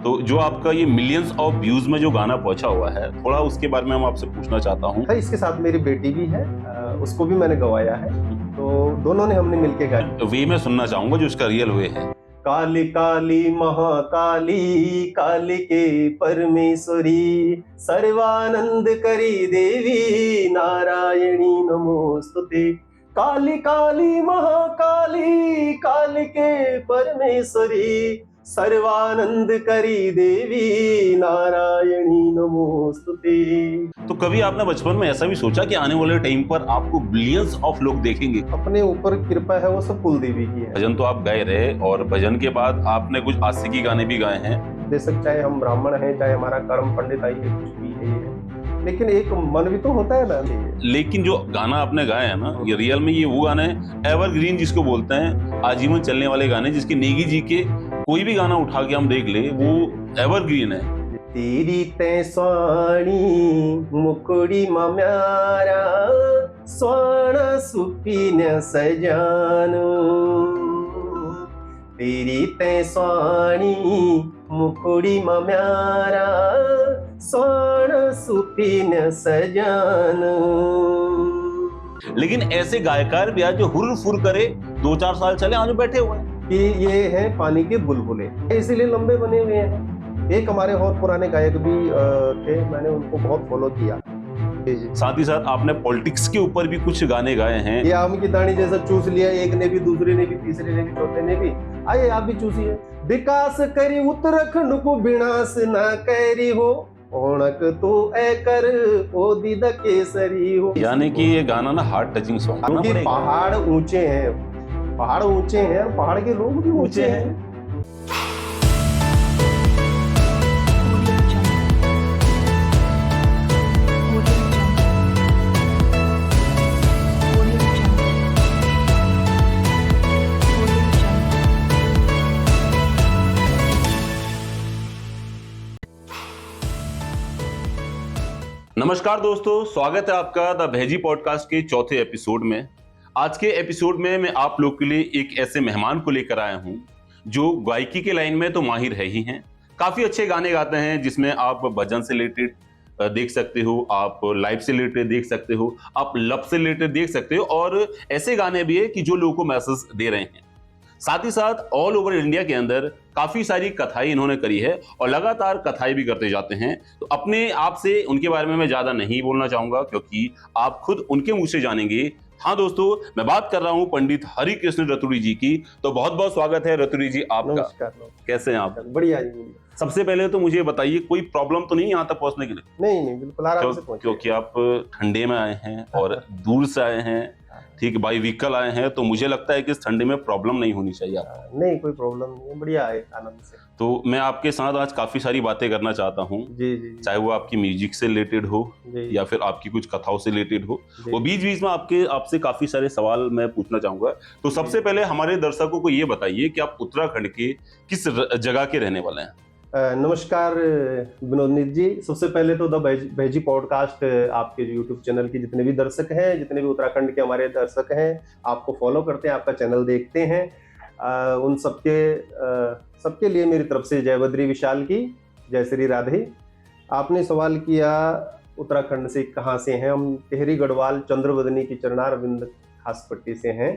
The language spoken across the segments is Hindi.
तो जो आपका ये मिलियंस ऑफ व्यूज में जो गाना पहुंचा हुआ है, थोड़ा उसके बारे में हम आपसे पूछना चाहता हूँ। है, इसके साथ मेरी बेटी भी है, उसको भी मैंने गवाया है, तो दोनों ने हमने मिलके गाया। वे में सुनना चाहूंगा जो इसका रियल वे है। काली काली महाकाली काली के परमेश्वरी सर्वानंद करी देवी नारायणी नमोस्तुते। काली काली महाकाली काली के परमेश्वरी सर्वानंद करी देवी नारायणी नमोस्तुते। तो कभी आपने बचपन में ऐसा भी सोचा कि आने वाले टाइम पर आपको बिलियंस ऑफ लोग देखेंगे? अपने ऊपर कृपा है वो सब कुल देवी की है। भजन तो आप गाए रहे और भजन के बाद आपने कुछ आशिकी गाने भी गाए हैं। बेशक चाहे हम ब्राह्मण हैं, चाहे हमारा कर्म पंडित आई है, कुछ भी है, लेकिन एक मन भी तो होता है ना। लेकिन जो गाना आपने गाया है ना, ये रियल में ये वो गाना है एवरग्रीन जिसको बोलते हैं, आजीवन चलने वाले गाने, जिसके नेगी जी के कोई भी गाना उठा के हम देख ले वो एवरग्रीन है। तेरी तै स्वाणी मुकुड़ी म्यारा स्वर्ण सुपीन सजानो। तेरी तै स्वाणी मुकुड़ी म्यारा स्वर्ण सुपीन सजानो। लेकिन ऐसे गायकार भी आज जो हुर्र फुर करे 2-4 साल चले आज बैठे हुए हैं कि ये है पानी के बुलबुले, इसीलिए लंबे बने हुए हैं। एक हमारे और पुराने गायक भी थे, मैंने उनको बहुत फॉलो किया। साथ ही साथ आपने पॉलिटिक्स के ऊपर भी कुछ गाने गाए हैं। ये आम की दानी जैसा चूस लिया, एक ने भी, दूसरे ने भी, तीसरे ने भी, चौथे ने भी, आइए आप भी चूसिए। विकास करी उत्तराखंड को विनाश ना करी हो, ओणक तो ए कर ओ दीदा केसरी हो। यानी कि ये गाना ना हार्ट टचिंग सॉन्ग, क्योंकि पहाड़ ऊंचे हैं, पहाड़ ऊंचे हैं और पहाड़ के लोग भी ऊंचे हैं। नमस्कार दोस्तों, स्वागत है आपका द भेजी पॉडकास्ट के चौथे एपिसोड में। आज के एपिसोड में मैं आप लोग के लिए एक ऐसे मेहमान को लेकर आया हूं जो गायकी के लाइन में तो माहिर है ही हैं, काफी अच्छे गाने गाते हैं, जिसमें आप भजन से रिलेटेड देख सकते हो, आप लाइफ से रिलेटेड देख सकते हो, आप लव से रिलेटेड देख सकते हो, और ऐसे गाने भी है कि जो लोगों को मैसेज दे रहे हैं। साथ ही साथ ऑल ओवर इंडिया के अंदर काफी सारी कथाएं इन्होंने करी है और लगातार कथाएं भी करते जाते हैं। तो अपने आप से उनके बारे में मैं ज्यादा नहीं बोलना चाहूंगा, क्योंकि आप खुद उनके मुंह से जानेंगे। हाँ दोस्तों, मैं बात कर रहा हूं पंडित हरि कृष्ण रतुड़ी जी की। तो बहुत बहुत स्वागत है रतुड़ी जी आपका। नमस्कार। कैसे हैं आप? बढ़िया जी। सबसे पहले तो मुझे बताइए, कोई प्रॉब्लम तो नहीं यहाँ तक पहुंचने के लिए? नहीं, बिल्कुल आराम से पहुंचे। क्योंकि आप ठंडे में आए हैं और दूर से आए हैं, ठीक, बाई व्हीकल आए हैं, तो मुझे लगता है कि इस ठंडे में प्रॉब्लम नहीं होनी चाहिए आपको। नहीं, कोई प्रॉब्लम नहीं है, बढ़िया है, आनंद से। तो मैं आपके साथ आज काफी सारी बातें करना चाहता हूँ। जी। चाहे वो आपकी म्यूजिक से रिलेटेड हो या फिर आपकी कुछ कथाओं से रिलेटेड हो, वो बीच बीच में आपसे काफी सारे सवाल मैं पूछना चाहूंगा। तो सबसे पहले हमारे दर्शकों को ये बताइए कि आप उत्तराखंड के किस जगह के रहने वाले हैं? नमस्कार विनोदनीत जी। सबसे पहले तो द भेजी पॉडकास्ट आपके यूट्यूब चैनल के जितने भी दर्शक हैं, जितने भी उत्तराखंड के हमारे दर्शक हैं, आपको फॉलो करते हैं, आपका चैनल देखते हैं, उन सबके लिए मेरी तरफ से जय बद्री विशाल की, जय श्री राधे। आपने सवाल किया उत्तराखंड से कहाँ से हैं। हम टिहरी गढ़वाल चंद्रवदनी की चरणारविंद खास पट्टी से हैं,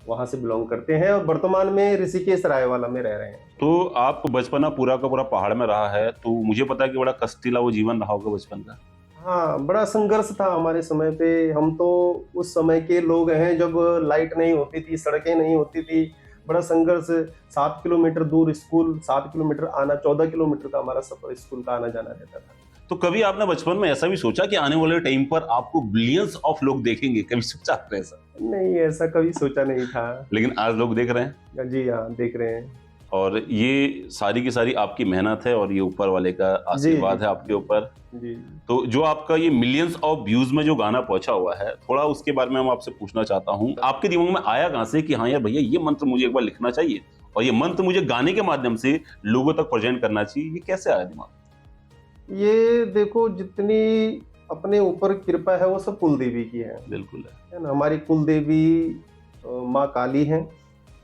वहां से बिलोंग करते हैं और वर्तमान में ऋषिकेश रायवाला में रह रहे हैं। तो आप बचपना पूरा का पूरा पहाड़ में रहा है, तो मुझे पता है कि बड़ा कष्टीला वो जीवन रहा होगा बचपन का। हाँ, बड़ा संघर्ष था हमारे समय पे। हम तो उस समय के लोग हैं जब लाइट नहीं होती थी, सड़कें नहीं होती थी, बड़ा संघर्ष। 7 किलोमीटर दूर स्कूल, 7 किलोमीटर आना, 14 किलोमीटर का हमारा सफर स्कूल का आना जाना रहता था। तो कभी आपने बचपन में ऐसा भी सोचा कि आने वाले टाइम पर आपको बिलियंस ऑफ लोग देखेंगे? कभी सोचा आपने ऐसा? नहीं, ऐसा कभी सोचा नहीं था। लेकिन आज लोग देख रहे हैं। जी हाँ, देख रहे हैं। और ये सारी की सारी आपकी मेहनत है और ये ऊपर वाले का आशीर्वाद है आपके ऊपर। जी। तो जो आपका ये मिलियंस ऑफ व्यूज में जो गाना पहुंचा हुआ है, थोड़ा उसके बारे में हम आपसे पूछना चाहता हूँ। आपके दिमाग में आया कहां से कि हाँ यार भैया, ये मंत्र मुझे एक बार लिखना चाहिए और ये मंत्र मुझे गाने के माध्यम से लोगों तक प्रेजेंट करना चाहिए? ये कैसे आया दिमाग? ये देखो, जितनी अपने ऊपर कृपा है वो सब कुल देवी की है। बिल्कुल है ना। हमारी कुल देवी माँ काली है,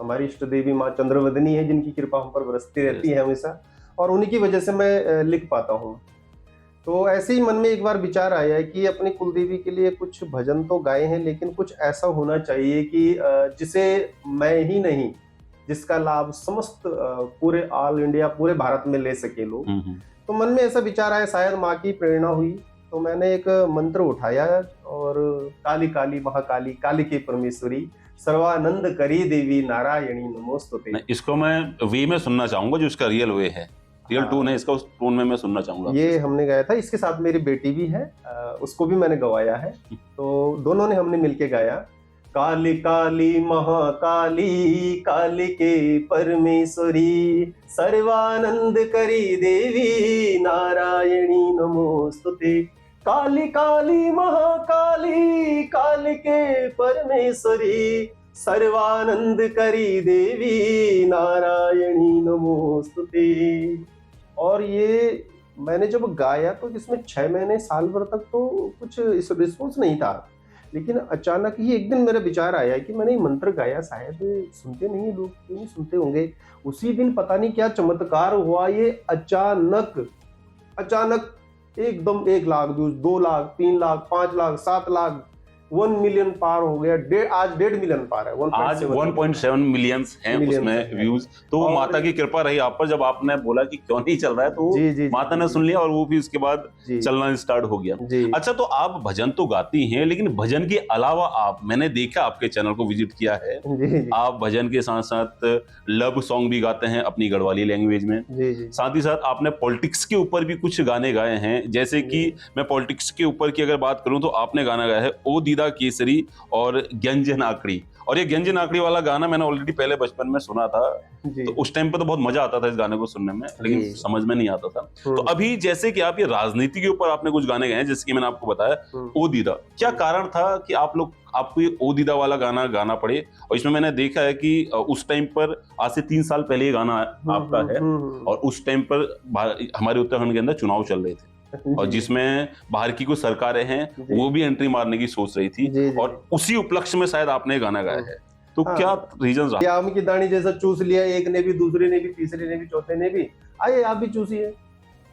हमारी इष्ट देवी माँ चंद्रवदनी है, जिनकी कृपा हम पर बरसती रहती है हमेशा। और उन्हीं की वजह से मैं लिख पाता हूँ। तो ऐसे ही मन में एक बार विचार आया है कि अपनी कुलदेवी के लिए कुछ भजन तो गाए हैं, लेकिन कुछ ऐसा होना चाहिए कि जिसे मैं ही नहीं, जिसका लाभ समस्त पूरे ऑल इंडिया, पूरे भारत में ले सके लोग। तो मन में ऐसा विचार आया, शायद माँ की प्रेरणा हुई, तो मैंने एक मंत्र उठाया और काली काली महाकाली काली की परमेश्वरी सर्वानंद करी देवी नारायणी नमोस्तुते। इसको मैं वे में सुनना चाहूंगा जो इसका रियल वे है, रियल टून है इसका, उस टून में मैं सुनना चाहूंगा। ये हमने गाया था, इसके साथ मेरी बेटी भी है, उसको भी मैंने गवाया है, तो दोनों ने हमने मिलके गाया। काली काली महाकाली काली के परमेश्वरी सर्वानंद करी देवी नारायणी नमोस्तुते। काली काली महाकाली काली के परमेश्वरी सर्वानंद करी देवी नारायणी नमोस्तुते। और ये मैंने जब गाया तो जिसमें 6 महीने साल भर तक तो कुछ इस रिस्पॉन्स नहीं था, लेकिन अचानक ही एक दिन मेरा विचार आया कि मैंने ये मंत्र गाया, शायद सुनते नहीं लोग, क्यों नहीं सुनते होंगे। उसी दिन पता नहीं क्या चमत्कार हुआ, ये अचानक एकदम 1 लाख व्यूज, 2 लाख, 3 लाख, 5 लाख, 7 लाख, 1 मिलियन पार हो गया। आज 1.5 मिलियन पार है, आज 1.7 मिलियंस हैं उसमें व्यूज। तो माता की कृपा रही आप पर, जब आपने बोला कि क्यों नहीं चल रहा है तो जी, माता ने सुन लिया और वो भी उसके बाद चलना स्टार्ट हो गया। अच्छा, तो आप भजन तो गाती हैं, लेकिन भजन के अलावा आप, मैंने देखा आपके चैनल को विजिट किया है, आप भजन के साथ साथ लव सॉन्ग भी गाते हैं अपनी गढ़वाली लैंग्वेज में। साथ ही साथ आपने पॉलिटिक्स के ऊपर भी कुछ गाने गाए हैं, जैसे कि मैं पॉलिटिक्स के ऊपर की अगर बात करूं तो आपने गाना गाया है ओ दीदा केसरी और व्यंजन आकड़ी। और ये व्यंजन आकड़ी वाला गाना मैंने ऑलरेडी पहले बचपन में सुना था, तो उस टाइम पे तो बहुत मजा आता था इस गाने को सुनने में, लेकिन समझ में नहीं आता था। तो अभी जैसे कि आप ये राजनीति के ऊपर आपने कुछ गाने गाए हैं, जैसे कि मैंने आपको बताया ओ दीदा, क्या कारण था कि आपको ये ओ दीदा वाला गाना गाना पड़े? और इसमें मैंने देखा है कि उस टाइम पर, आज से 3 साल पहले ये गाना आपका है, और उस टाइम पर हमारे उत्तराखंड के अंदर चुनाव चल रहे थे और जिसमें बाहर की कुछ सरकारें हैं वो भी एंट्री मारने की सोच रही थी, और उसी उपलक्ष्य में शायद आपने गाना गाया है। तो क्या रीजन रहा? आम की दानी जैसा चूस लिया, एक ने भी, दूसरे ने भी, तीसरे ने भी, चौथे ने भी, आइए आप भी चूसिए,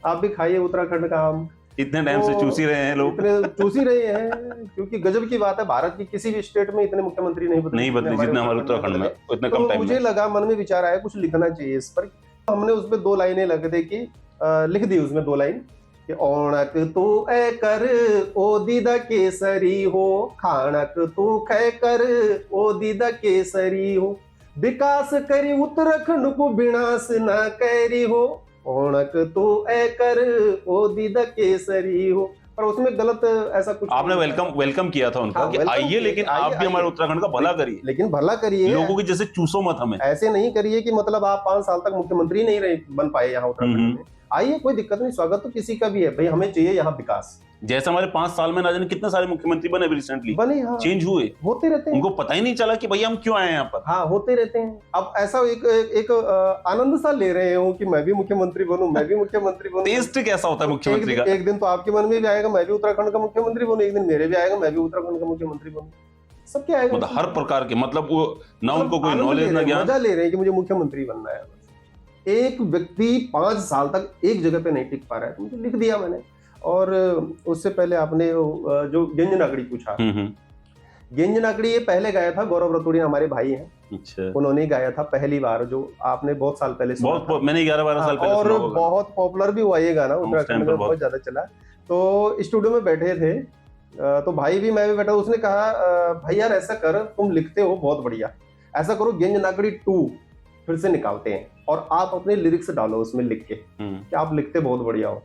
आप भी खाइए उत्तराखंड का आम। इतने टाइम से चूस ही रहे हैं लोग, इतने चूस ही रहे हैं, क्योंकि गजब की बात है, भारत की किसी भी स्टेट में इतने मुख्यमंत्री नहीं बदले जितने हमारे उत्तराखंड में, इतने कम टाइम में। मुझे लगा, मन में विचार आया कुछ लिखना चाहिए इस पर। हमने उसमें 2 लाइनें लिख दी उसमें 2 लाइन कि औणक तू ए कर ओ दीदा केसरी हो, खाणक तू खे कर ओ दीदा केसरी हो, विकास करी उत्तराखंड को विनाश न करी हो, औणक तू ए कर ओ दीदा केसरी हो। पर उसमें गलत ऐसा कुछ आपने वेलकम किया था उनका कि आइए, लेकिन आप भी हमारे उत्तराखंड का भला करिए, लेकिन भला करिए, लोगों की जैसे चूसो मत हमें, ऐसे नहीं करिए कि मतलब आप 5 साल तक मुख्यमंत्री नहीं बन पाए यहाँ उत्तराखंड में। आइए, कोई दिक्कत नहीं, स्वागत तो किसी का भी है भाई, हमें चाहिए यहाँ विकास। जैसे हमारे 5 साल में ना जाने कितने सारे मुख्यमंत्री बने रिसेंटली, हाँ, चेंज हुए, होते रहते हैं, उनको पता ही नहीं चला कि भैया हम क्यों आए हैं यहाँ पर। हाँ, होते रहते हैं। अब ऐसा एक आनंद सा ले रहे हो कि मैं भी मुख्यमंत्री बनूं, मैं भी मुख्यमंत्री बनूं। टेस्ट कैसा होता है मुख्यमंत्री का? एक दिन तो आपके मन में भी आएगा मैं भी उत्तराखंड का मुख्यमंत्री बनूं, एक दिन मेरे भी आएगा मैं भी उत्तराखंड का मुख्यमंत्री बनूं। सबके आएगा, मतलब हर प्रकार के, मतलब वो ना उनको कोई नॉलेज ना ज्ञान, मजा ले रहे हैं कि मुझे मुख्यमंत्री बनना है। एक व्यक्ति 5 साल तक एक जगह पे नहीं टिक पा रहा है, तो मुझे लिख दिया मैंने। और उससे पहले आपने जो व्यंजन आकड़ी पूछा, व्यंजन आकड़ी ये पहले गाया था गौरव रतोड़िया, हमारे भाई हैं, अच्छा, उन्होंने गाया था पहली बार, जो आपने बहुत साल पहले सुना था। मैंने 11-12 साल पहले सुना, और बहुत पॉपुलर भी हुआ ये गाना, उत्तराखंड में बहुत ज्यादा चला। तो स्टूडियो में बैठे थे, तो भाई भी मैं भी बैठा, उसने कहा भाई यार ऐसा कर, तुम लिखते हो बहुत बढ़िया, ऐसा करो व्यंजन आकड़ी 2 फिर से निकालते हैं और आप अपने लिरिक्स डालो उसमें लिख के कि आप लिखते बहुत बढ़िया हो।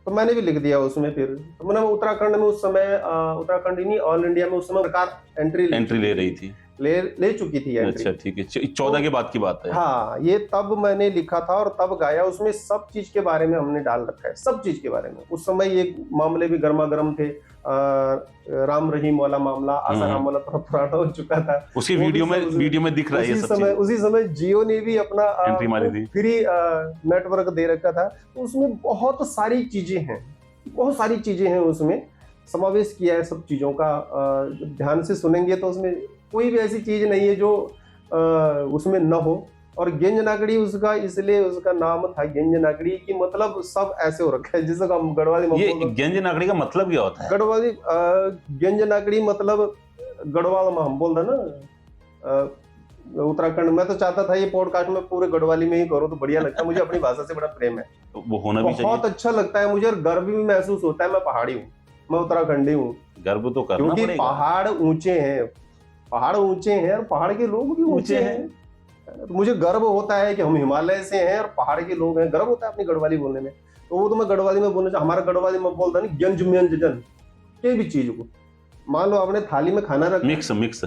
तो मैंने भी लिख दिया उसमें। फिर तो मैंने उत्तराखंड में उस समय, उत्तराखंड ही नहीं ऑल इंडिया में उस समय सरकार एंट्री ले रही थी, ले चुकी थी एंट्री। अच्छा, ठीक है, 14 के बाद की बात है। हाँ, ये तब मैंने लिखा था और तब गाया। उसमें सब चीज के बारे में हमने डाल रखा है, सब चीज के बारे में। उस समय ये मामले भी गर्मा गर्म थे, राम रहीम वाला मामला, आसाराम वाला थोड़ा पुराना हो चुका था। उसकी वीडियो में दिख रहा है। उसी समय जियो ने भी अपना एंट्री मारी थी, फ्री नेटवर्क दे रखा था। तो उसमें बहुत सारी चीजें हैं, उसमें समावेश किया है सब चीजों का। ध्यान से सुनेंगे तो उसमें कोई भी ऐसी चीज नहीं है जो उसमें न हो। और गेंज नागड़ी उसका इसलिए उसका नाम था गेंज नागड़ी कि मतलब सब ऐसे हो रखा है जिसको हम गढ़वाली में ये गेंज नागड़ी का मतलब क्या होता है? गढ़वाली गेंज नागड़ी मतलब गढ़वाल में हम बोल रहे ना उत्तराखंड में। तो चाहता था ये पॉडकास्ट में पूरे गढ़वाली में ही करो तो बढ़िया लगता है, मुझे अपनी भाषा से बड़ा प्रेम है, तो वो होना भी चाहिए। बहुत अच्छा लगता है मुझे और गर्व भी महसूस होता है। मैं पहाड़ी हूँ, मैं उत्तराखंडी हूँ, गर्व तो करना क्योंकि पड़ेगा। पहाड़ ऊंचे हैं, पहाड़ ऊंचे हैं और पहाड़ के लोग भी ऊंचे हैं। तो मुझे गर्व होता है कि हम हिमालय से हैं और पहाड़ के लोग हैं, गर्व होता है अपनी गढ़वाली बोलने में। तो वो तो मैं गढ़वाली में बोलना चाहूँ, हमारा गढ़वाली में बोलता नहीं गंज मेंज जन कोई भी चीज को। मान लो आपने थाली में खाना रखा, मिक्स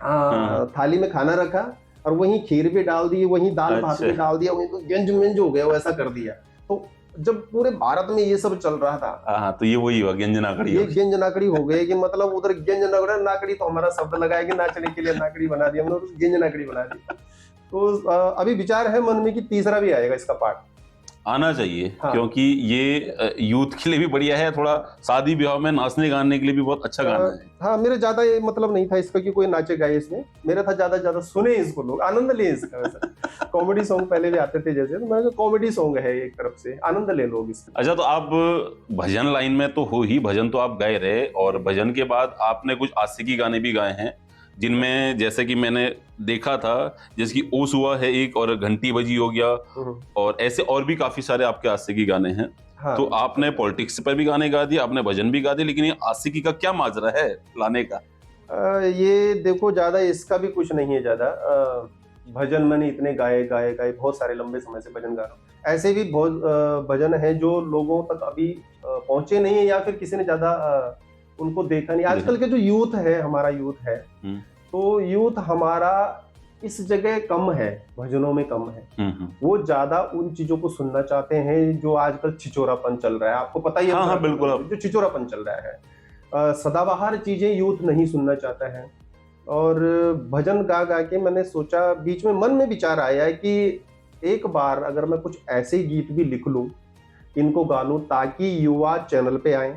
हाँ थाली में खाना रखा और वहीं खीर भी डाल दी, वहीं दाल भात भी डाल दिया, वहीं तो गंज मेंज हो गया, वैसा कर दिया। तो जब पूरे भारत में ये सब चल रहा था, हाँ तो ये वही हुआ गेंज नाकड़ी। ये गेंज नाकड़ी हो गए कि मतलब उधर गेंज नाकड़ी, नाकड़ी तो हमारा शब्द लगाया कि नाचने के लिए नाकड़ी बना दिया हमने, तो गेंज नाकड़ी बना दी। तो अभी विचार है मन में कि तीसरा भी आएगा इसका पार्ट, आना चाहिए। हाँ। क्योंकि ये यूथ के लिए भी बढ़िया है, थोड़ा शादी ब्याह में नाचने गाने के लिए भी बहुत अच्छा गाना है। हाँ मेरा ज्यादा ये मतलब नहीं था इसका कि कोई नाचे गाए इसमें, मेरा था ज्यादा सुने इसको, लोग आनंद ले इसका। वैसा कॉमेडी सॉन्ग पहले भी आते थे जैसे, तो मैंने कहा कॉमेडी सॉन्ग है एक तरफ से, आनंद ले लोग इसका। अच्छा, तो आप भजन लाइन में तो हो ही, भजन तो आप गाए रहे, और भजन के बाद आपने कुछ आशिकी गाने भी गाए हैं, जिनमें जैसे कि मैंने देखा था, जैसे कि ओस हुआ है एक, और घंटी बजी हो गया, और ऐसे और भी काफी सारे आपके आशिकी गाने हैं। हाँ। तो आपने पॉलिटिक्स पर भी गाने गा दिए, आपने भजन भी गा दिए, लेकिन ये आशिकी का क्या माजरा है लाने का? ये देखो ज्यादा इसका भी कुछ नहीं है ज्यादा। भजन मैंने इतने गाए बहुत सारे, लंबे समय से भजन गा रहा हूँ। ऐसे भी बहुत भजन है जो लोगों तक अभी पहुंचे नहीं है, या फिर किसी ने ज्यादा उनको देखा नहीं। आजकल के जो यूथ है, हमारा यूथ है, तो यूथ हमारा इस जगह कम है, भजनों में कम है। वो ज्यादा उन चीजों को सुनना चाहते हैं जो आजकल छिचोरापन चल रहा है, आपको पता ही है। हाँ, बिल्कुल। जो छिचोरापन चल रहा है, सदाबहार चीजें यूथ नहीं सुनना चाहता है। और भजन गा गा के मैंने सोचा, बीच में मन में विचार आया है कि एक बार अगर मैं कुछ ऐसे गीत भी लिख लूं, इनको गा लूं, ताकि युवा चैनल पे आए,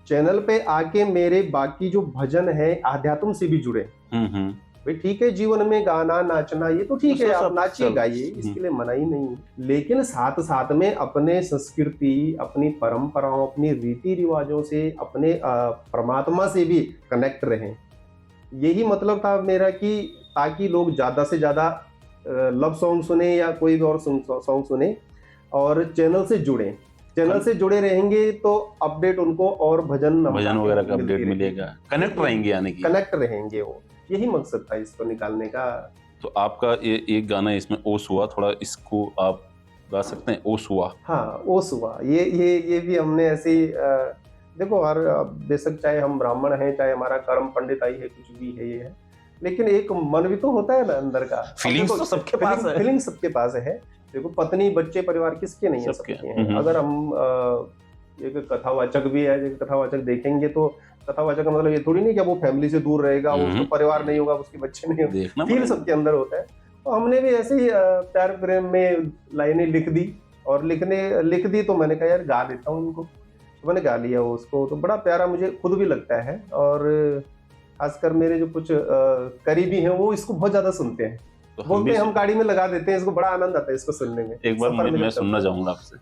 चैनल पे आके मेरे बाकी जो भजन है आध्यात्म से भी जुड़े। भाई ठीक है, जीवन में गाना नाचना ये तो ठीक है, आप नाचिए गाइए, इसके लिए मना ही नहीं, लेकिन साथ साथ में अपने संस्कृति, अपनी परंपराओं, अपनी रीति रिवाजों से, अपने परमात्मा से भी कनेक्ट रहें। यही मतलब था मेरा, कि ताकि लोग ज्यादा से ज्यादा लव सॉन्ग सुने या कोई भी और सॉन्ग सुने और चैनल से जुड़े। चैनल से जुड़े रहेंगे तो अपडेट उनको और भजन वगैरह का अपडेट मिलेगा, कनेक्ट रहेंगे, यानी कि कनेक्ट रहेंगे वो। यही मकसद था इसको निकालने का। तो आपका ये एक गाना इसमें ओस हुआ, थोड़ा इसको आप गा सकते हैं? ओस हुआ। हाँ ओस हुआ, ये भी हमने ऐसे ही देखो, हर बेशक चाहे हम ब्राह्मण हैं, चाहे हमारा कर्म पंडिताई है, कुछ भी है ये है, लेकिन एक मन भी तो होता है ना अंदर का। फीलिंग्स तो सबके पास है, फीलिंग सबके पास है। देखो पत्नी बच्चे परिवार किसके नहीं है, सबके हैं। अगर हम एक कथावाचक भी है, कथावाचक देखेंगे तो कथावाचक का मतलब ये थोड़ी नहीं कि वो फैमिली से दूर रहेगा, उसको परिवार नहीं होगा, उसके बच्चे नहीं होंगे, फील सबके अंदर होता है। तो हमने भी ऐसे ही प्यार प्रेम में लाइनें लिख दी, और लिख दी तो मैंने कहा यार गा देता हूँ इनको, तो मैंने गा लिया उसको। तो बड़ा प्यारा मुझे खुद भी लगता है, और खासकर मेरे जो कुछ करीबी हैं वो इसको बहुत ज्यादा सुनते हैं, तो बोलते हैं हम गाड़ी में लगा देते हैं इसको, बड़ा आनंद आता है इसको सुनने में। एक बार मैं सुनना चाहूंगा आपसे।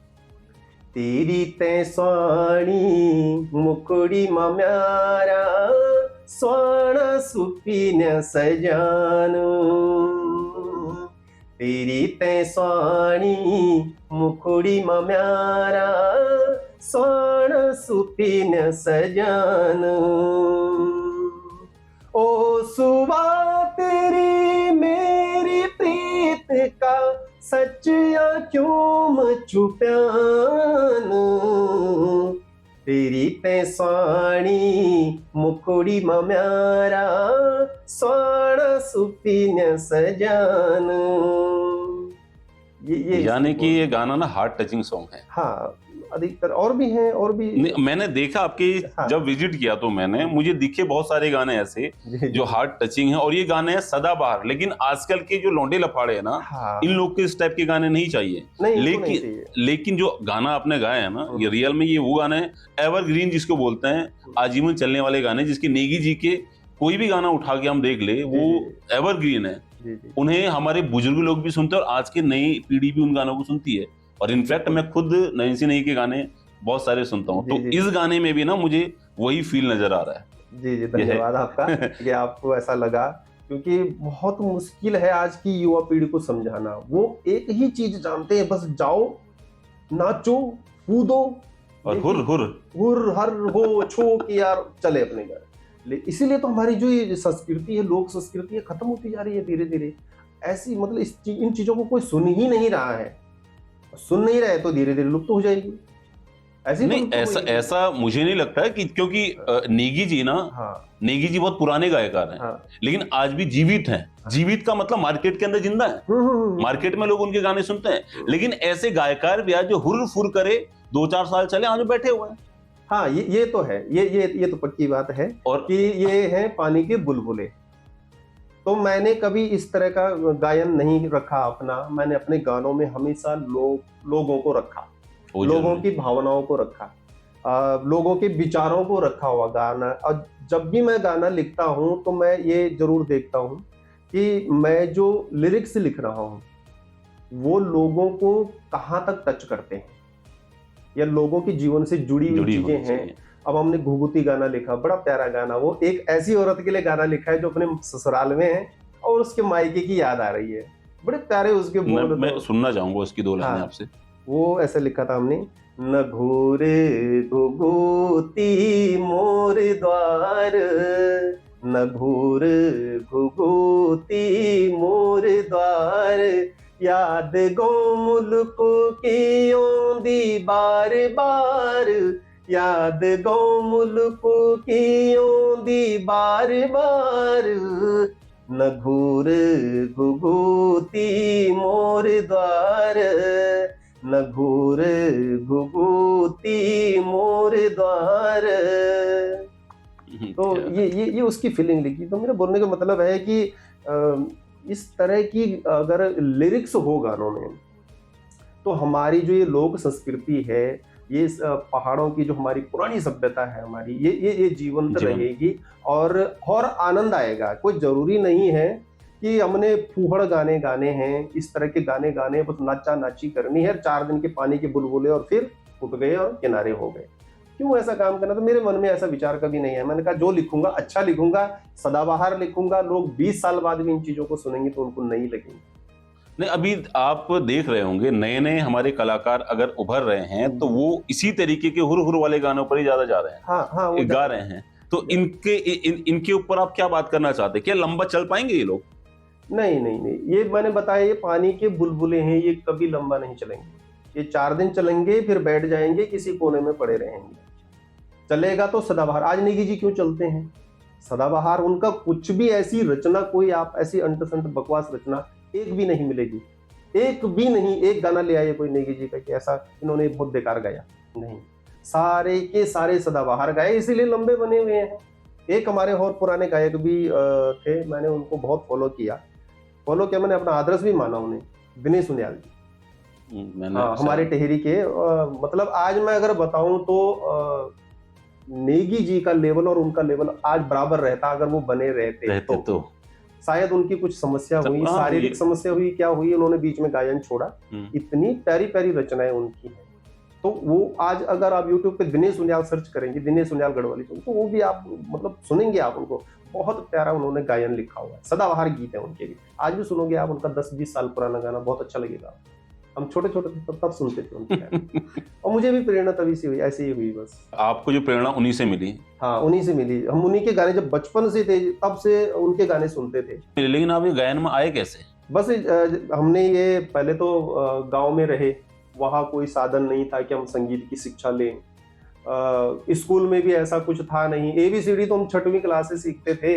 तेरी ते स्वाणी मुकुड़ी म्यारा, स्वर्ण सुपीन सजानु, तेरी ते स्वाणी मुकुड़ी म्यारा, स्वर्ण सुपीन सजानु, ओ सुबा तेरी मेरी प्रीत का सच्चा क्यों छुप्यान, तेरी ते स्वाणी मुकुड़ी म्यारा, स्वर्ण सुपीन सजान। ये यानी कि ये गाना ना हार्ट टचिंग सॉन्ग है। हाँ अधिकतर और भी हैं, और भी मैंने देखा आपके हाँ। जब विजिट किया तो मुझे दिखे बहुत सारे गाने ऐसे जो हार्ट टचिंग है, और ये गाने हैं सदाबहार। लेकिन आजकल के जो लौंडे लफाड़े हैं ना, हाँ। इन लोग के इस टाइप के गाने नहीं चाहिए, लेकिन जो गाना आपने गाया है ना, ये रियल में ये वो गाने हैं एवरग्रीन जिसको बोलते हैं, आजीवन चलने वाले गाने, जिसके नेगी जी के कोई भी गाना उठा के हम देख ले वो एवरग्रीन है। जी जी उन्हें हमारे बुजुर्ग लोग भी सुनते हैं और आज की नई पीढ़ी भी उन गानों को सुनती है। और इनफैक्ट मैं खुद नैन्सी नई के गाने बहुत सारे सुनता हूँ, जी तो जी इस गाने में भी ना मुझे वही फील नजर आ रहा है। जी जी, ये है। धन्यवाद आपका कि आपको ऐसा लगा, क्योंकि बहुत मुश्किल है आज की युवा पीढ़ी को समझाना। वो एक ही चीज जानते हैं, बस जाओ, नाचो, कूदो, और हुर लेकिन हुर हुर हर हो छो कि यार चले अपने घर। इसीलिए तो हमारी जो ये संस्कृति है, लोक संस्कृति है, खत्म होती जा रही है धीरे धीरे। ऐसी मतलब इन चीजों को कोई सुन ही नहीं रहा है, सुन नहीं रहे तो धीरे धीरे लुप्त हो जाएगी। ऐसी तो नहीं, लुप्त ऐसा होएगी। ऐसा मुझे नहीं लगता है कि क्योंकि नेगी जी ना, हाँ नेगी जी बहुत पुराने गायकार हैं, हाँ लेकिन आज भी जीवित हैं। जीवित का मतलब मार्केट के अंदर जिंदा है, मार्केट में लोग उनके गाने सुनते हैं। लेकिन ऐसे गायकार भी आज जो हुर फुर करे, 2-4 साल चले, आज बैठे हुए हैं। हाँ, ये तो है, ये तो पक्की बात है और कि ये हैं पानी के बुलबुले। तो मैंने कभी इस तरह का गायन नहीं रखा अपना, मैंने अपने गानों में हमेशा लोगों को रखा, वो लोगों जरूरी। की भावनाओं को रखा, लोगों के विचारों को रखा हुआ गाना। और जब भी मैं गाना लिखता हूँ तो मैं ये जरूर देखता हूँ कि मैं जो लिरिक्स लिख रहा हूँ वो लोगों को कहाँ तक टच करते हैं, या लोगों के जीवन से जुड़ी हुई जुड़ी चीजें हुई हैं। चाहिए। अब हमने घुघुती गाना लिखा, बड़ा प्यारा गाना, वो एक ऐसी औरत के लिए गाना लिखा है जो अपने ससुराल में है और उसके मायके की याद आ रही है। बड़े प्यारे उसके बोल। मैं सुनना चाहूंगा उसकी 2 लाइनें हाँ, आपसे। वो ऐसे लिखा था हमने, न घूरे घुघुती मोर द्वार, न घूर घुघुती मोर द्वार, याद गो मुल्क की ओंदी बार बार, याद गो मुल्क की ओंदी बार बार, न घूर घुघुती मोर द्वार, न घूर घुघुती मोर द्वार। तो ये उसकी फीलिंग लिखी। तो मेरा बोलने का मतलब है कि इस तरह की अगर लिरिक्स हो गानों में तो हमारी जो ये लोक संस्कृति है, ये पहाड़ों की जो हमारी पुरानी सभ्यता है हमारी, ये जीवंत रहेगी और आनंद आएगा। कोई जरूरी नहीं है कि हमने फूहड़ गाने गाने हैं, इस तरह के गाने गाने, बस नाचा नाची करनी है, 4 दिन के पानी के बुलबुले और फिर उठ गए और किनारे हो गए। क्यों ऐसा काम करना? तो मेरे मन में ऐसा विचार कभी नहीं है। मैंने कहा जो लिखूंगा अच्छा लिखूंगा, सदाबहार लिखूंगा, लोग 20 साल बाद भी इन चीजों को सुनेंगे तो उनको नहीं लगेंगे। नहीं, अभी आप देख रहे होंगे नए नए हमारे कलाकार अगर उभर रहे हैं तो वो इसी तरीके के हुर हुर वाले गानों पर ही ज्यादा जा रहे हैं। हाँ हाँ, वो गा रहे हैं। तो इनके ऊपर आप क्या बात करना चाहते हैं? क्या लंबा चल पाएंगे ये लोग? नहीं नहीं नहीं, ये मैंने बताया, ये पानी के बुलबुले हैं, ये कभी लंबा नहीं चलेंगे। ये 4 दिन चलेंगे फिर बैठ जाएंगे, किसी कोने में पड़े रहेंगे। चलेगा तो सदाबहार। आज नेगी जी क्यों चलते हैं? सदाबहार उनका कुछ भी ऐसी रचना, कोई आप ऐसी अंटसंट बकवास रचना एक भी नहीं मिलेगी, एक भी नहीं। एक गाना ले आइए कोई नेगी जी का कि ऐसा इन्होंने बहुत बेकार गाया, नहीं। सारे के सारे सदाबहार गाए, इसीलिए लंबे बने हुए हैं। एक हमारे और पुराने गायक भी थे, मैंने उनको बहुत फॉलो किया, मैंने अपना आदर्श भी माना उन्हें, दिनेश सुनियाल जी। हाँ, हमारे टेहरी के। मतलब आज मैं अगर बताऊं तो नेगी जी का लेवल और उनका लेवल आज बराबर रहता अगर वो बने रहते तो। शायद उनकी कुछ समस्या हुई, शारीरिक समस्या हुई, क्या हुई, उन्होंने बीच में गायन छोड़ा। इतनी प्यारी प्यारी रचनाएं उनकी हैं, तो वो आज अगर आप YouTube पे दिनेश सुनियाल सर्च करेंगे, दिनेश सुनियाल गढ़वाली, तो वो भी आप मतलब सुनेंगे आप उनको। बहुत प्यारा उन्होंने गायन लिखा हुआ है, सदाबहार गीत है उनके भी। आज भी सुनोगे आप उनका 10-20 साल पुराना गाना, बहुत अच्छा लगेगा। हम छोटे छोटे थे तब सुनते थे उनके गाने। और मुझे भी प्रेरणा तभी से हुई, ऐसे ही हुई बस। आपको जो प्रेरणा उन्हीं से मिली? हाँ, उन्हीं से मिली। हम उन्हीं के गाने जब बचपन से थे तब से उनके गाने सुनते थे। लेकिन आप ये गायन में आए कैसे? बस हमने ये पहले तो गांव में रहे, वहाँ कोई साधन नहीं था कि हम संगीत की शिक्षा लें। स्कूल में भी ऐसा कुछ था नहीं। ABCD तो हम 6वीं क्लास से सीखते थे।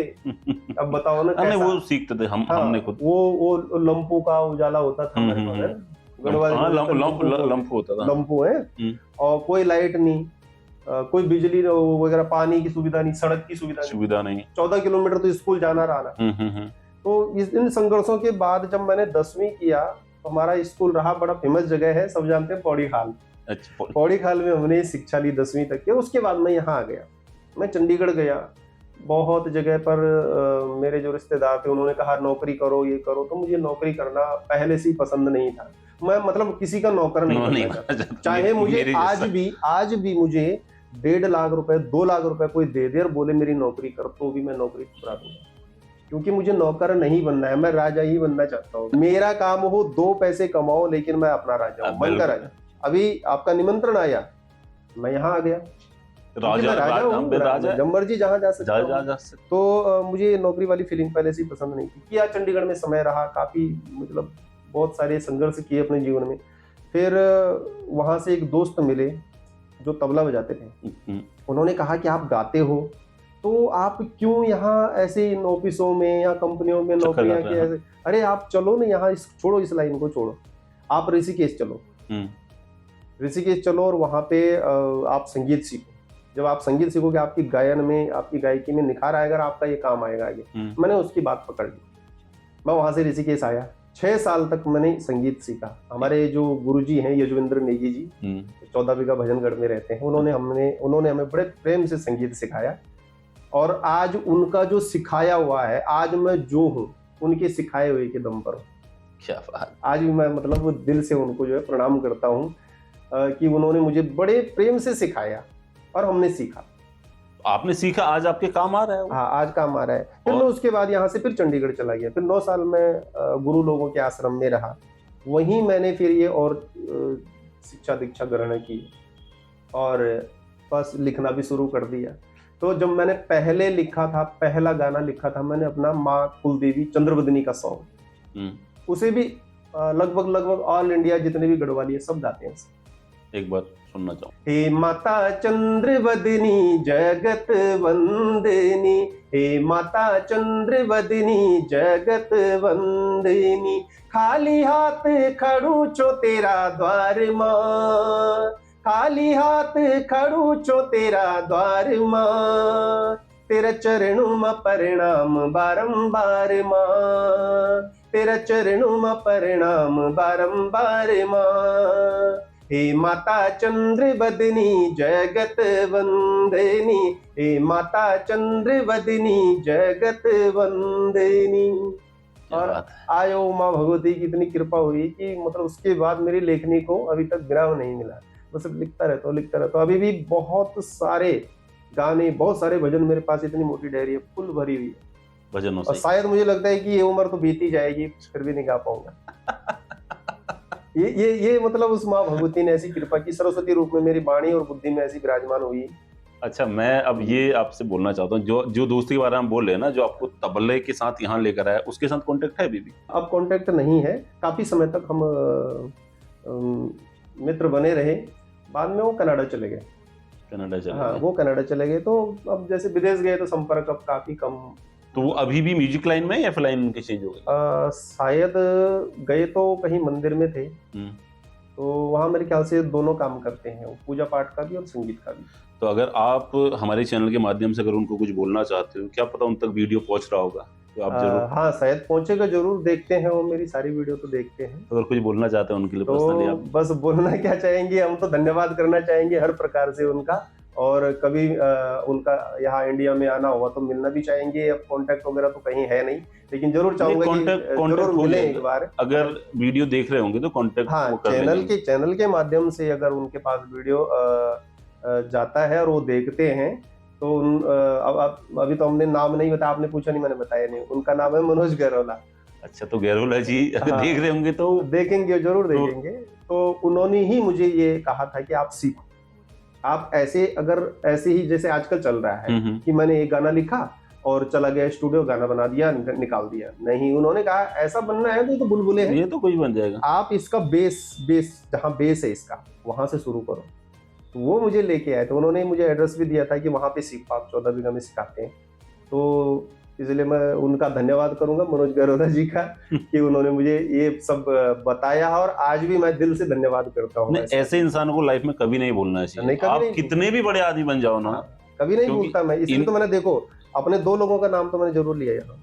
अब बताओ ना कैसा? वो सीखते थे हमने खुद। वो लंपू का उजाला होता था हमारे पास, लंपू होता था, लंपू है। और कोई लाइट नहीं, कोई बिजली वगैरह, पानी की सुविधा नहीं, सड़क की सुविधा नहीं। 14 किलोमीटर तो स्कूल जाना रहना। तो इन संघर्षों के बाद जब मैंने 10वीं किया, हमारा स्कूल रहा, बड़ा फेमस जगह है, सब जानते हैं, पौड़ी खाल। पौड़ी खाल में हमने शिक्षा ली 10वीं तक की। उसके बाद मैं यहाँ आ गया, मैं चंडीगढ़ गया, बहुत जगह पर मेरे जो रिश्तेदार थे उन्होंने कहा नौकरी करो, ये करो, तो मुझे नौकरी करना पहले से ही पसंद नहीं था। मैं मतलब किसी का नौकर नहीं बनना चाहता। चाहे मुझे आज भी मुझे 1.5 लाख रुपए 2 लाख रुपए कोई दे दे और बोले मेरी नौकरी कर, तो भी मैं नौकरी ठुकरा दूंगा, क्योंकि मुझे नौकर नहीं बनना है, मैं राजा ही बनना चाहता हूँ। मेरा काम हो 2 पैसे कमाओ लेकिन मैं अपना राजा हूँ, मन का राजा। अभी आपका निमंत्रण आया, मैं यहाँ आ गया, राजा जब मर्जी जहाँ जा सकता हूँ। तो मुझे नौकरी वाली फीलिंग पहले से ही पसंद नहीं थी। किया चंडीगढ़ में समय रहा, काफी मतलब बहुत सारे संघर्ष किए अपने जीवन में। फिर वहां से एक दोस्त मिले जो तबला बजाते थे। उन्होंने कहा कि आप गाते हो तो आप क्यों यहाँ ऐसे इन ऑफिसों में या कंपनियों में नौकरियां की ऐसे, अरे आप चलो ना यहाँ, छोड़ो इस लाइन को, छोड़ो, आप ऋषिकेश चलो, ऋषिकेश चलो और वहाँ पे आप संगीत सीखो। जब आप संगीत सीखोगे आपकी गायन में, आपकी गायकी में निखार आएगा, आपका ये काम आएगा आगे। मैंने उसकी बात पकड़ ली, मैं वहां से ऋषिकेश आया। 6 साल तक मैंने संगीत सीखा। हमारे जो गुरुजी हैं यजवेंद्र नेगी जी, 14 बीघा भजनगढ़ में रहते हैं, उन्होंने हमें बड़े प्रेम से संगीत सिखाया। और आज उनका जो सिखाया हुआ है, आज मैं जो हूँ उनके सिखाए हुए के दम पर हूँ। क्या बात। आज भी मैं मतलब वो दिल से उनको जो है प्रणाम करता हूँ कि उन्होंने मुझे बड़े प्रेम से सिखाया और हमने सीखा। आपने सीखा, आज आपके काम आ रहा है। हाँ, आज काम आ रहा है। फिर मैं उसके बाद यहाँ से फिर चंडीगढ़ चला गया। फिर 9 साल मैं गुरु लोगों के आश्रम में रहा। वहीं मैंने फिर ये और शिक्षा दीक्षा ग्रहण की और बस लिखना भी शुरू कर दिया। तो जब मैंने पहले लिखा था, पहला गाना लिखा था मैंने अपना माँ कुलदेवी चंद्रवदनी का सॉन्ग, उसे भी लगभग ऑल इंडिया जितने भी गढ़वाली है सब गाते हैं। एक बार सुनना चाहूँ। हे माता चंद्रवदनी जगत वंदिनी, हे माता चंद्रवदनी जगत वंदिनी, खाली हाथ खड़ू चो तेरा द्वार माँ, खाली हाथ खड़ू चो तेरा द्वार माँ, तेरा चरणों में प्रणाम बारंबार माँ, तेरा चरणों में प्रणाम बारंबार माँ, हे माता चंद्रवदनी जगत वंदिनी, हे माता चंद्रवदनी जगत वंदिनी। और आयो माँ भगवती की इतनी कृपा हुई कि मतलब उसके बाद मेरी लेखनी को अभी तक विराम नहीं मिला। बस लिखता रहता हूँ। अभी भी बहुत सारे गाने, बहुत सारे भजन मेरे पास, इतनी मोटी डायरी है, फुल भरी हुई है भजनों से। और शायद मुझे लगता है कि ये उम्र तो बीती जाएगी, फिर भी नहीं गा पाऊंगा। ये मतलब उस माँ भगवती ने ऐसी कृपा की, सरस्वती रूप में मेरी वाणी और बुद्धि में ऐसी विराजमान हुई। अच्छा, मैं अब ये आपसे बोलना चाहता हूँ, जो दोस्ती के बारे में बोल रहे हैं ना, जो आपको तबले के साथ यहाँ लेकर आया, उसके साथ कांटेक्ट है अभी भी? अब कांटेक्ट नहीं है। काफी समय तक हम मित्र बने रहे, बाद में वो कनाडा चले गए। हाँ, वो कनाडा चले गए। तो अब जैसे विदेश गए तो संपर्क अब काफी कम। तो वो अभी भी म्यूजिक लाइन में या फिर लाइन उनकी चेंज हो गई? शायद गए तो कहीं मंदिर में थे, तो वहाँ मेरे ख्याल से दोनों काम करते हैं, वो पूजा पाठ का भी और संगीत का भी। तो अगर आप हमारे चैनल के माध्यम से अगर उनको कुछ बोलना चाहते हो, क्या पता उन तक वीडियो पहुंच रहा होगा, तो आप जरूर। हाँ, शायद पहुंचेगा जरूर। देखते हैं वो मेरी सारी वीडियो तो देखते हैं। तो अगर कुछ बोलना चाहते हैं उनके लिए पर्सनली आप? बस बोलना क्या चाहेंगे, हम तो धन्यवाद करना चाहेंगे हर प्रकार से उनका। और कभी उनका यहाँ इंडिया में आना होगा तो मिलना भी चाहेंगे। अब कांटेक्ट वगैरह तो कहीं है नहीं, लेकिन जरूर चाहूंगा कि जरूर मिलें एक बार। अगर वीडियो देख रहे होंगे तो कांटेक्ट, हाँ, चैनल के माध्यम से अगर उनके पास वीडियो जाता है और वो देखते हैं तो अब अभी तो हमने नाम नहीं बताया, आपने पूछा नहीं, मैंने बताया नहीं। उनका नाम है मनोज गैरोला। अच्छा, तो गैरोला जी अगर देख रहे होंगे तो देखेंगे, जरूर देखेंगे। तो उन्होंने ही मुझे ये कहा था कि आप सीखो, आप ऐसे अगर ऐसे ही जैसे आजकल चल रहा है कि मैंने एक गाना लिखा और चला गया स्टूडियो, गाना बना दिया, निकाल दिया, नहीं। उन्होंने कहा ऐसा बनना है तो ये तो बुलबुले हैं, ये तो कोई बन जाएगा। आप इसका बेस जहाँ बेस है इसका, वहां से शुरू करो। तो वो मुझे लेके आए। तो उन्होंने मुझे एड्रेस भी दिया था कि वहां पे सीखो, आप 14 बीघा में सिखाते हैं। तो इसलिए मैं उनका धन्यवाद करूंगा, मनोज गैरोला जी का, कि उन्होंने मुझे ये सब बताया। और आज भी मैं दिल से धन्यवाद करता हूँ। ऐसे इंसान को लाइफ में कभी नहीं भूलना चाहिए। आप कितने भी बड़े आदमी बन जाओ ना, कभी नहीं भूलता मैं। इसलिए तो मैंने देखो अपने 2 लोगों का नाम तो मैंने जरूर लिया यहाँ।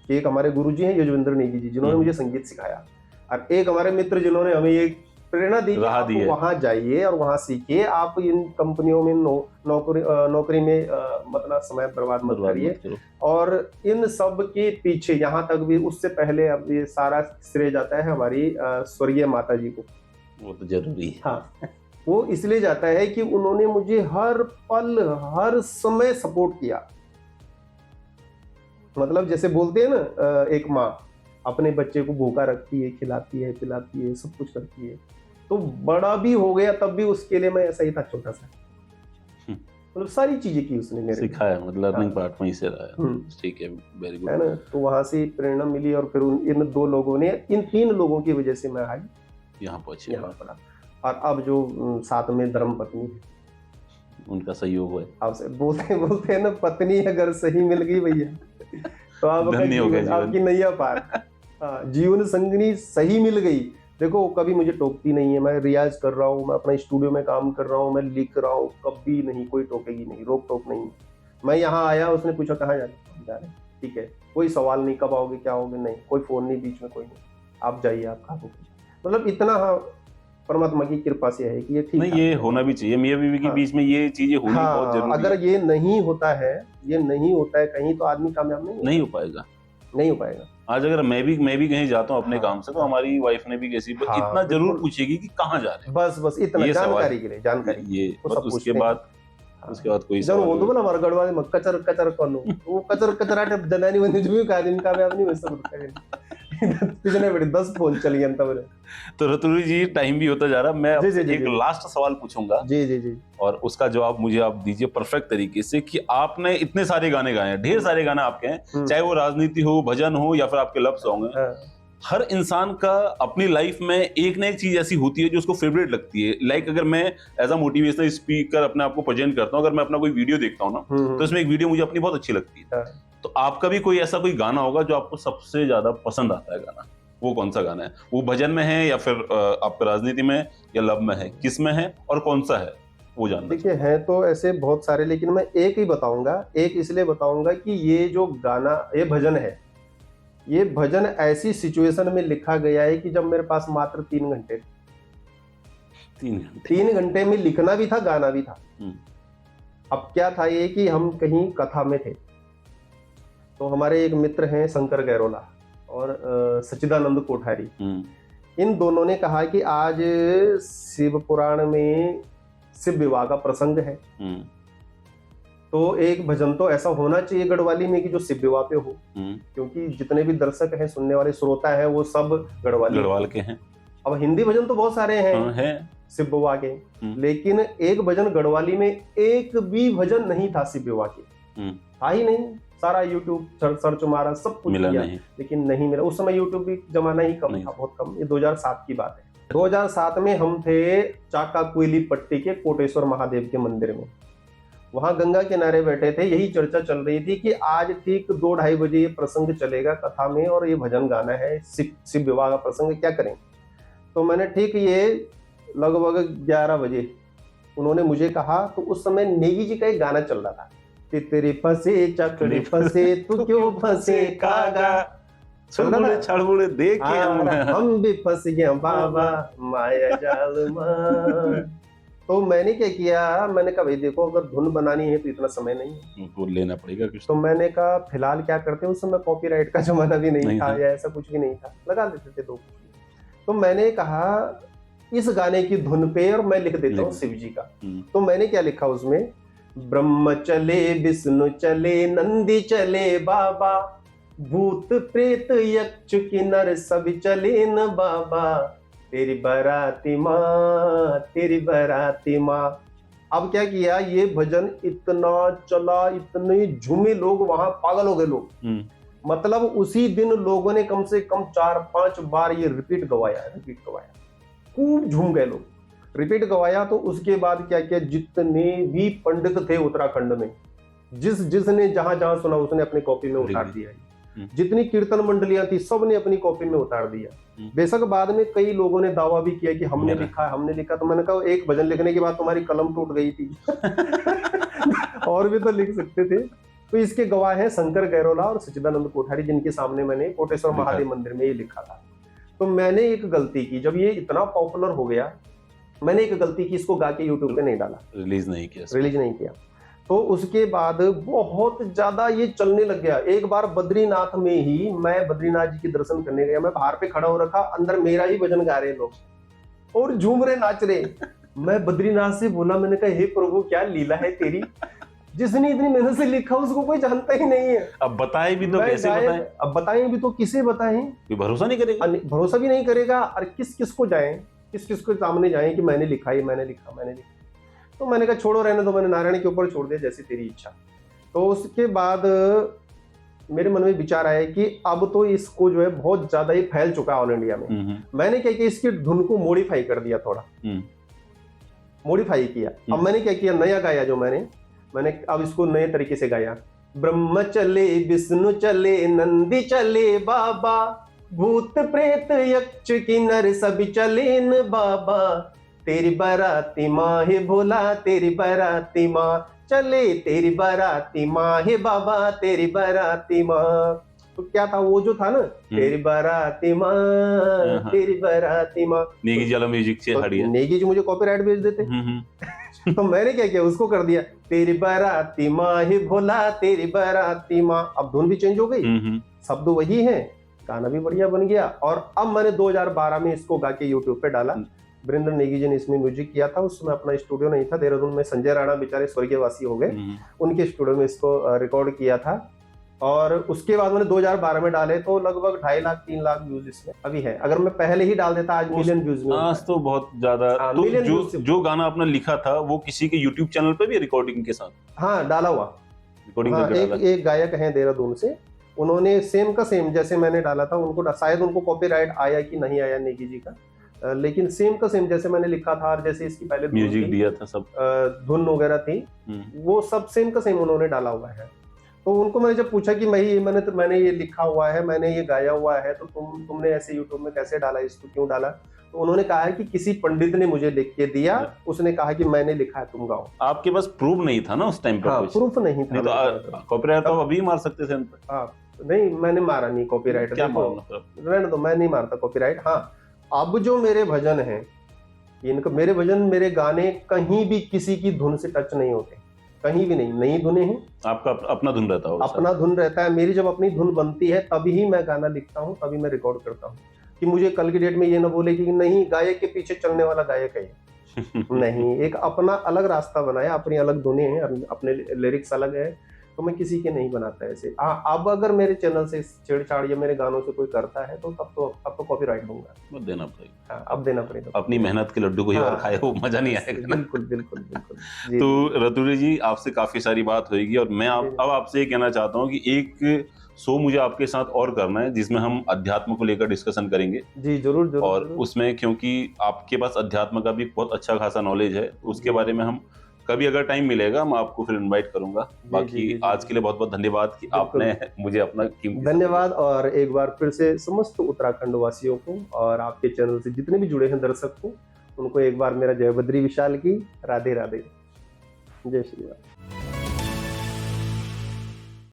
एक हमारे गुरुजी हैं यजवेंद्र नेगी जी, जिन्होंने मुझे संगीत सिखाया, और एक हमारे मित्र जिन्होंने हमें ये प्रेरणा दी कि राह आप दी है। वहां जाइए और वहां सीखिए, आप इन कंपनियों में नौकरी में मतलब समय बर्बाद मत बर्बाद करिए। मत करो। और इन सब के पीछे यहाँ तक भी उससे पहले अब ये सारा श्रेय जाता है हमारी स्वर्गीय माता जी को। वो तो जरूरी है। हाँ, वो इसलिए जाता है कि उन्होंने मुझे हर पल हर समय सपोर्ट किया। मतलब जैसे बोलते हैं ना, एक माँ अपने बच्चे को भूखा रखती है, खिलाती है, पिलाती है, सब कुछ करती है, तो बड़ा भी हो गया तब भी उसके लिए मैं ऐसा ही था, छोटा सा। मतलब सारी चीजें की उसने मेरे लिए। सिखाया, मतलब लर्निंग हाँ। पार्ट वहीं से रहा है। ठीक है, वेरी है गुड। ना, तो वहां से प्रेरणा मिली और फिर इन 2 लोगों ने, इन 3 लोगों की वजह से मैं आज यहाँ पहुंचे, यहाँ पड़ा। और अब जो साथ में धर्म पत्नी है, उनका सहयोग है। आपसे बोलते बोलते हैं ना, पत्नी अगर सही मिल गई भैया तो आपका धन्य हो गया जीवन, जीवन। आपकी नैया पार। हाँ, जीवन संगनी सही मिल गई। देखो कभी मुझे टोकती नहीं है, मैं रियाज कर रहा हूँ, मैं अपना स्टूडियो में काम कर रहा हूँ, मैं लिख रहा हूँ, कभी नहीं, कोई टोकेगी नहीं, रोक टोक नहीं। मैं यहाँ आया, उसने पूछा कहाँ जा रहे, ठीक है, कोई सवाल नहीं, कब आओगे, क्या आओगे, नहीं, कोई फोन नहीं, बीच में कोई नहीं, आप जाइए, आप काम कीजिए। मतलब इतना, हाँ, परमात्मा की कृपा से है कि ये ठीक नहीं, ये होना भी चाहिए, मियां बीवी के हाँ। बीच में ये चीजें होनी बहुत जरूरी है। अगर ये नहीं होता है, ये नहीं होता है कहीं, तो आदमी कामयाब नहीं हो पाएगा। नहीं हो पाएगा। आज अगर मैं भी कहीं जाता हूँ अपने हाँ, काम से, तो हमारी वाइफ ने भी कैसी हाँ, इतना जरूर बिल्कुल। पूछेगी कि कहाँ जा रहे हैं। बस इतना, ये सवाल जानकारी के लिए, जानकारी ये वो बस सब उसके पूछते हैं। बाद हाँ। कोई जब वो सवाल तो बोला हमारा गढ़वाल में कचर कचर कनो, वो कचर कचराटे जनानी बंदी जो भी का दिन का नहीं वैसा पिछले बड़े 10 फोन चली गए तब। तो रतुरी जी, टाइम भी होता जा रहा, मैं जी, आपसे जी, एक जी। लास्ट सवाल पूछूंगा जी जी जी। और उसका जवाब मुझे आप दीजिए परफेक्ट तरीके से कि आपने इतने सारे गाने गाए हैं, ढेर सारे गाने आपके हैं, चाहे वो राजनीति हो, भजन हो या फिर आपके लव सॉन्ग हैं। हाँ, हर इंसान का अपनी लाइफ में एक ना एक चीज ऐसी होती है जो उसको फेवरेट लगती है। लाइक अगर मैं एज अ मोटिवेशनल स्पीकर अपने आप को प्रेजेंट करता हूँ, अगर मैं अपना कोई वीडियो देखता हूँ ना, तो इसमें एक वीडियो मुझे अपनी बहुत अच्छी लगती है। हाँ। तो आपका भी कोई ऐसा कोई गाना होगा जो आपको सबसे ज्यादा पसंद आता है गाना, वो कौन सा गाना है? वो भजन में है या फिर आपका राजनीति में या लव में है, किस में है और कौन सा है, वो जानना। देखिए हैं तो ऐसे बहुत सारे, लेकिन मैं एक ही बताऊंगा। एक इसलिए बताऊंगा कि ये जो गाना, ये भजन है, ये भजन ऐसी सिचुएशन में लिखा गया है कि जब मेरे पास मात्र 3 घंटे, 3 घंटे में लिखना भी था, गाना भी था। अब क्या था ये कि हम कहीं कथा में थे, तो हमारे एक मित्र हैं शंकर गैरोला और सच्चिदानंद कोठारी, इन दोनों ने कहा कि आज शिव पुराण में शिव विवाह का प्रसंग है, तो एक भजन तो ऐसा होना चाहिए गढ़वाली में कि जो शिव विवाह पे हो, क्योंकि जितने भी दर्शक हैं, सुनने वाले श्रोता हैं, वो सब गढ़वाल के हैं। अब हिंदी भजन तो बहुत सारे हैं शिव विवाह के, लेकिन एक भजन गढ़वाली में एक भी भजन नहीं था शिव विवाह के, था ही नहीं। सारा यूट्यूब सर्च मारा, सब कुछ किया, लेकिन नहीं मिला। उस समय यूट्यूब भी जमाना ही कम था, बहुत कम। ये 2007 की बात है। 2007 में हम थे चाका कोयली पट्टी के कोटेश्वर महादेव के मंदिर में, वहां गंगा किनारे बैठे थे। यही चर्चा चल रही थी कि आज ठीक 2-2:30 बजे ये प्रसंग चलेगा कथा में, और ये भजन गाना है, शिव विवाह का प्रसंग, क्या करें। तो मैंने ठीक ये लगभग 11 बजे उन्होंने मुझे कहा, तो उस समय नेगी जी का एक गाना चल रहा था कि तेरे फंसे चकड़े फंसे तू क्यों फंसे कागा, छड़बुड़े देखे हम भी फंस गए बाबा माया जाल में। तो मैंने क्या किया, मैंने कहा भाई देखो, अगर धुन बनानी है तो इतना समय नहीं है, वो लेना पड़ेगा कुछ। तो मैंने कहा फिलहाल क्या करते हैं, उस समय कॉपीराइट का जमाना भी नहीं था या ऐसा कुछ भी नहीं था, लगा देते थे तो। तो मैंने कहा इस गाने की धुन पे और मैं लिख देता हूँ शिव जी का। तो मैंने क्या लिखा उसमें, ब्रह्म चले विष्णु चले नंदी चले बाबा, भूत प्रेत यक्ष किन्नर सब चले न बाबा, तेरी बराती माँ, तेरी बराती माँ। अब क्या किया, ये भजन इतना चला, इतने झूमे लोग, वहां पागल हो गए लोग। मतलब उसी दिन लोगों ने कम से कम 4-5 बार ये रिपीट गवाया, खूब झूम गए लोग, रिपीट गवाया। तो उसके बाद क्या किया, जितने भी पंडित थे उत्तराखंड में, जिसने जहां जहां सुना उसने अपनी कॉपी में उतार दिया। जितनी कीर्तन मंडलियां थी सब ने अपनी कॉपी में उतार दिया। बेशक बाद में कई लोगों ने दावा भी किया कि हमने लिखा। तो मैंने कहा एक भजन लिखने के बाद तुम्हारी कलम टूट गई थी और भी तो लिख सकते थे। तो इसके गवाह हैं शंकर गैरोला और सच्चिदानंद कोठारी, जिनके सामने मैंने कोटेश्वर महादेव मंदिर में ये लिखा था। तो मैंने एक गलती की, जब ये इतना पॉपुलर हो गया, मैंने एक गलती की, इसको गा के यूट्यूब पे नहीं डाला, रिलीज नहीं किया। रिलीज नहीं किया। तो उसके बाद बहुत ज्यादा ये चलने लग गया। एक बार बद्रीनाथ में ही मैं बद्रीनाथ जी के दर्शन करने गया, मैं बाहर पे खड़ा हो रखा, अंदर मेरा ही भजन गा रहे लोग और झूम रहे, नाच रहे। मैं बद्रीनाथ से बोला, मैंने कहा हे प्रभु क्या लीला है तेरी, जिसने इतनी मेहनत से लिखा उसको कोई जानता ही नहीं है। अब बताए भी तो कैसे बताएं? अब बताएं भी तो किसे बताएं? कोई भरोसा नहीं करेगा, भरोसा भी नहीं करेगा। और किस किस को जाएं, किस किस को सामने जाएं कि मैंने लिखा है, मैंने लिखा। तो मैंने कहा छोड़ो रहने दो, मैंने नारायण के ऊपर छोड़ दिया, जैसी तेरी इच्छा। तो उसके बाद मेरे मन में विचार आया कि अब तो इसको जो है बहुत ज्यादा ही फैल चुका है ऑल इंडिया में। मैंने क्या किया, इसकी धुन को मॉडिफाई कर दिया, थोड़ा मॉडिफाई किया। अब मैंने क्या किया, नया गाया जो मैंने अब इसको नए तरीके से गाया। ब्रह्म चले, विष्णु चले, नंदी चले बाबा, भूत प्रेत यक्ष किन्नर सब चले न बाबा, तेरी बाराती माँ हे भोला, तेरी बाराती माँ चले, तेरी बाराती माँ हे बाबा, तेरी बाराती माँ। तो क्या था वो जो था ना, तेरी बाराती माँ, तेरी बाराती माँ, नेगी जी वाला म्यूजिक से हट गया। नेगी जी मुझे कॉपीराइट भेज देते। तो मैंने क्या किया, उसको कर दिया तेरी बाराती माँ हे भोला, तेरी बाराती माँ। अब धुन भी चेंज हो गई, शब्द वही है, गाना भी बढ़िया बन गया। और अब मैंने 2012 में इसको गा के यूट्यूब पे डाला। वीरेंद्र नेगी जी ने इसमें म्यूजिक किया था। उस समय अपना स्टूडियो नहीं था देहरादून में, संजय राणा बेचारे स्वर्गीयवासी हो गए, उनके स्टूडियो में इसको रिकॉर्ड किया था। और उसके बाद मैंने 2012 में डाले तो लगभग 2.5 लाख 3 लाख व्यूज इसमें अभी है। अगर मैं पहले ही डाल देता आज मिलियन व्यूज में। आज तो बहुत ज्यादा। तो जो गाना आपने लिखा था वो किसी के यूट्यूब चैनल पे भी रिकॉर्डिंग के साथ? हाँ डाला हुआ, रिकॉर्डिंग हाँ, एक गायक है देहरादून से, उन्होंने सेम का सेम जैसे मैंने डाला था, उनको शायद उनको कॉपीराइट आया कि नहीं आया नेगी जी का, लेकिन सेम का सेम जैसे मैंने लिखा था और जैसे इसकी पहले म्यूजिक दिया था, सब धुन वगैरह थी, वो सब सेम का सेम उन्होंने डाला हुआ है। तो उनको मैंने जब पूछा कि मैंने ये लिखा हुआ है, मैंने ये गाया हुआ है, तो तुमने ऐसे यूट्यूब में कैसे डाला, इसको क्यों डाला? तो उन्होंने कहा है कि किसी पंडित ने मुझे लिख के दिया, उसने कहा कि मैंने लिखा है, तुम गाओ। आपके पास प्रूफ नहीं था ना उस टाइम पे? हाँ, प्रूफ नहीं था। नहीं तो कॉपीराइट तो अभी मार सकते थे उन पर। हाँ, नहीं मैंने मारा नहीं कॉपीराइट, क्या रहने दो, मैं नहीं मारता कॉपीराइट। हाँ, अब जो मेरे भजन हैं, मेरे भजन, मेरे गाने कहीं भी किसी की धुन से टच नहीं होते, कहीं भी नहीं। नई धुनें हैं, आपका अपना धुन रहता है? अपना धुन रहता है। मेरी जब अपनी धुन बनती है तभी ही मैं गाना लिखता हूँ, तभी मैं रिकॉर्ड करता हूँ, कि मुझे कल की डेट में ये ना बोले कि नहीं गायक के पीछे चलने वाला गायक है नहीं, एक अपना अलग रास्ता बनाया, अपनी अलग धुनें हैं, अपने लिरिक्स अलग है, तो मैं किसी के नहीं बनाता ऐसे। हाँ, अब अगर मेरे चैनल से छेड़छाड़ या मेरे गानों से कोई करता है तो अब तो कॉपीराइट दूंगा, देना पड़ेगा। हाँ, अब देना पड़ेगा। अपनी मेहनत के लड्डू को ही और खाए, वो मजा नहीं आएगा। बिल्कुल बिल्कुल बिल्कुल। तो रतुरी जी, आपसे काफी सारी बात होगी और मैं अब आपसे ये कहना चाहता हूँ कि एक शो मुझे आपके साथ और करना है जिसमें हम अध्यात्म को लेकर डिस्कशन करेंगे। जी जरूर जरूर। और उसमें क्योंकि आपके पास अध्यात्म का भी बहुत अच्छा खासा नॉलेज है, उसके बारे में हम कभी अगर टाइम मिलेगा मैं आपको फिर इनवाइट करूंगा। बाकी आज के लिए बहुत बहुत धन्यवाद कि आपने मुझे अपना कीमती धन्यवाद। और एक बार फिर से समस्त उत्तराखंड वासियों को और आपके चैनल से जितने भी जुड़े हैं दर्शक को, उनको एक बार मेरा जय बद्री विशाल की राधे राधे, जय श्री राम।